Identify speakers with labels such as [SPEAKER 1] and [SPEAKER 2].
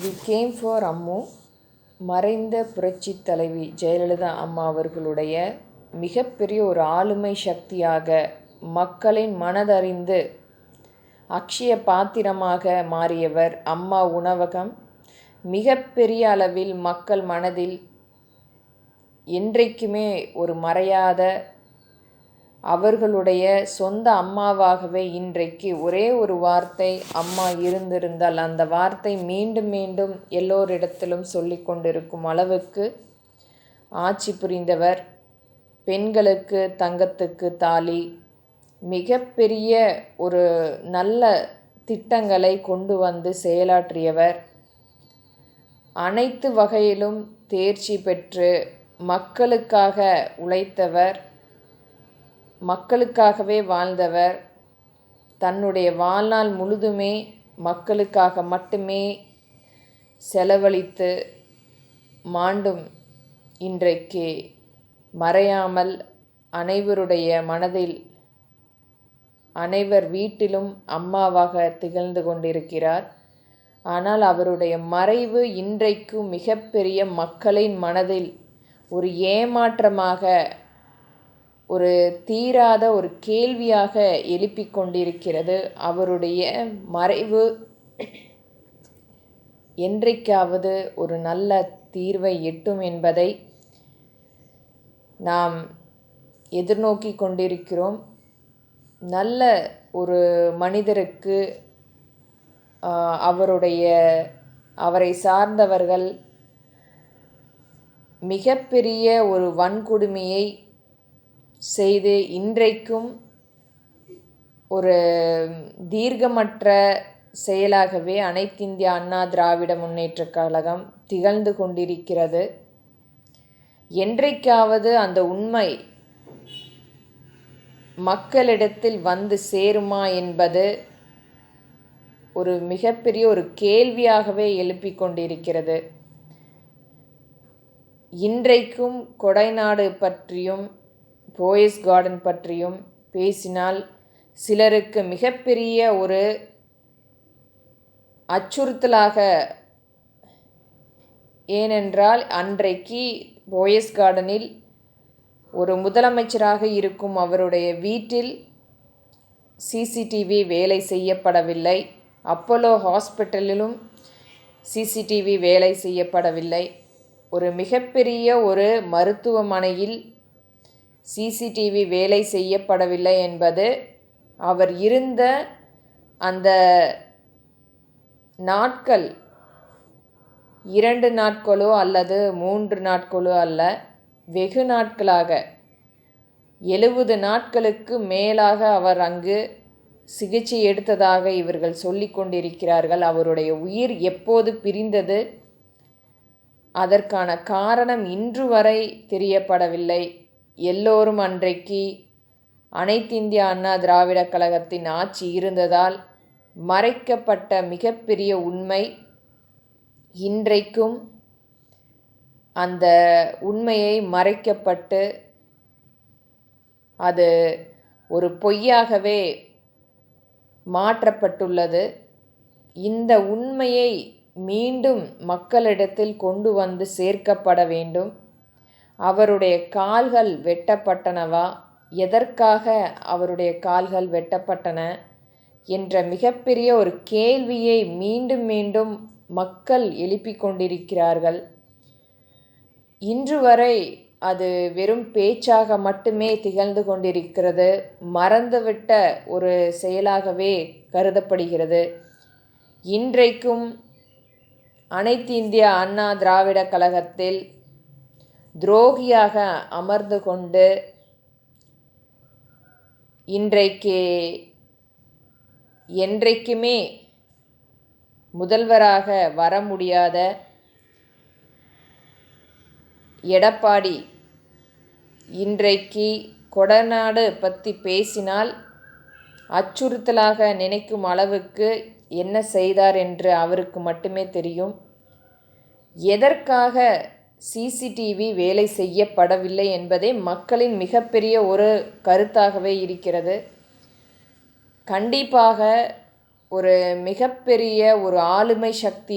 [SPEAKER 1] We came for Ammu. மறைந்த புரட்சித் தலைவி ஜெயலலிதா அம்மா அவர்களுடைய மிகப்பெரிய ஒரு ஆளுமை சக்தியாக மக்களின் மனதறிந்து அக்ஷய பாத்திரமாக மாறியவர். அம்மா உணவகம் மிகப்பெரிய அளவில் மக்கள் மனதில் என்றைக்குமே ஒரு மறையாத அவர்களுடைய சொந்த அம்மாவாகவே இன்றைக்கு ஒரே ஒரு வார்த்தை அம்மா இருந்திருந்தால் அந்த வார்த்தை மீண்டும் மீண்டும் எல்லோரிடத்திலும் சொல்லி கொண்டிருக்கும் அளவுக்கு ஆட்சி புரிந்தவர். பெண்களுக்கு தங்கத்துக்கு தாலி, மிகப்பெரிய ஒரு நல்ல திட்டங்களை கொண்டு வந்து செயலாற்றியவர். அனைத்து வகையிலும் தேர்ச்சி பெற்று மக்களுக்காக உழைத்தவர், மக்களுக்காகவே வாழ்ந்தவர். தன்னுடைய வாழ்நாள் முழுதுமே மக்களுக்காக மட்டுமே செலவழித்து மாண்டும் இன்றைக்கு மறையாமல் அனைவருடைய மனதில் அனைவர் வீட்டிலும் அம்மாவாக திகழ்ந்து கொண்டிருக்கிறார். ஆனால் அவருடைய மறைவு இன்றைக்கும் மிகப்பெரிய மக்களின் மனதில் ஒரு ஏமாற்றமாக, ஒரு தீராத ஒரு கேள்வியாக எழுப்பிக் கொண்டிருக்கிறது. அவருடைய மறைவு என்றைக்காவது ஒரு நல்ல தீர்வை எட்டும் என்பதை நாம் எதிர்நோக்கி கொண்டிருக்கிறோம். நல்ல ஒரு மனிதருக்கு அவரை சார்ந்தவர்கள் மிகப்பெரிய ஒரு வன்கொடுமையை செய்து இன்றைக்கும் ஒரு தீர்க்கமற்ற செயலாகவே அனைத்திந்திய அண்ணா திராவிட முன்னேற்றக் கழகம் திகழ்ந்து கொண்டிருக்கிறது. என்றைக்காவது அந்த உண்மை மக்களிடத்தில் வந்து சேருமா என்பது ஒரு மிகப்பெரிய ஒரு கேள்வியாகவே எழுப்பிக் கொண்டிருக்கிறது. இன்றைக்கும் கொடைநாடு பற்றியும் போயஸ் கார்டன் பற்றியும் பேசினால் சிலருக்கு மிகப்பெரிய ஒரு அச்சுறுத்தலாக, ஏனென்றால் அன்றைக்கு போயஸ் கார்டனில் ஒரு முதலமைச்சராக இருக்கும் அவருடைய வீட்டில் சிசிடிவி வேலை செய்யப்படவில்லை. அப்போலோ ஹாஸ்பிட்டலிலும் சிசிடிவி வேலை செய்யப்படவில்லை. ஒரு மிகப்பெரிய ஒரு மருத்துவமனையில் சிசிடிவி வேலை செய்யப்படவில்லை என்பது அவர் இருந்த அந்த நாட்கள் 2 நாட்களோ அல்லது 3 நாட்களோ அல்ல, வெகு நாட்களாக 70 நாட்களுக்கு மேலாக அவர் அங்கு சிகிச்சை எடுத்ததாக இவர்கள் சொல்லி கொண்டிருக்கிறார்கள். அவருடைய உயிர் எப்போது பிரிந்தது, அதற்கான காரணம் இன்று வரை தெரியப்படவில்லை. எல்லோரும் அன்றைக்கு அனைத்திந்திய அண்ணா திராவிட கழகத்தின் ஆட்சி இருந்ததால் மறைக்கப்பட்ட மிகப்பெரிய உண்மை இன்றைக்கும் அந்த உண்மையை மறைக்கப்பட்டு அது ஒரு பொய்யாகவே மாற்றப்பட்டுள்ளது. இந்த உண்மையை மீண்டும் மக்களிடத்தில் கொண்டு வந்து சேர்க்கப்பட வேண்டும். அவருடைய கால்கள் வெட்டப்பட்டனவா, எதற்காக அவருடைய கால்கள் வெட்டப்பட்டன என்ற மிகப்பெரிய ஒரு கேள்வியை மீண்டும் மீண்டும் மக்கள் எழுப்பிக் கொண்டிருக்கிறார்கள். இன்று வரை அது வெறும் பேச்சாக மட்டுமே திகழ்ந்து கொண்டிருக்கிறது. மறந்துவிட்ட ஒரு செயலாகவே கருதப்படுகிறது. இன்றைக்கும் அனைத்து இந்திய அண்ணா திராவிட கழகத்தில் துரோகியாக அமர்ந்து கொண்டு இன்றைக்கு என்றைக்குமே முதல்வராக வர முடியாத எடப்பாடி இன்றைக்கு கொடநாடு பற்றி பேசினால் அச்சுறுத்தலாக நினைக்கும் அளவுக்கு என்ன செய்தார் என்று அவருக்கு மட்டுமே தெரியும். எதற்காக சிசிடிவி வேலை செய்யப்படவில்லை என்பதே மக்களின் மிகப்பெரிய ஒரு கருத்தாகவே இருக்கிறது. கண்டிப்பாக ஒரு மிகப்பெரிய ஒரு ஆளுமை சக்தி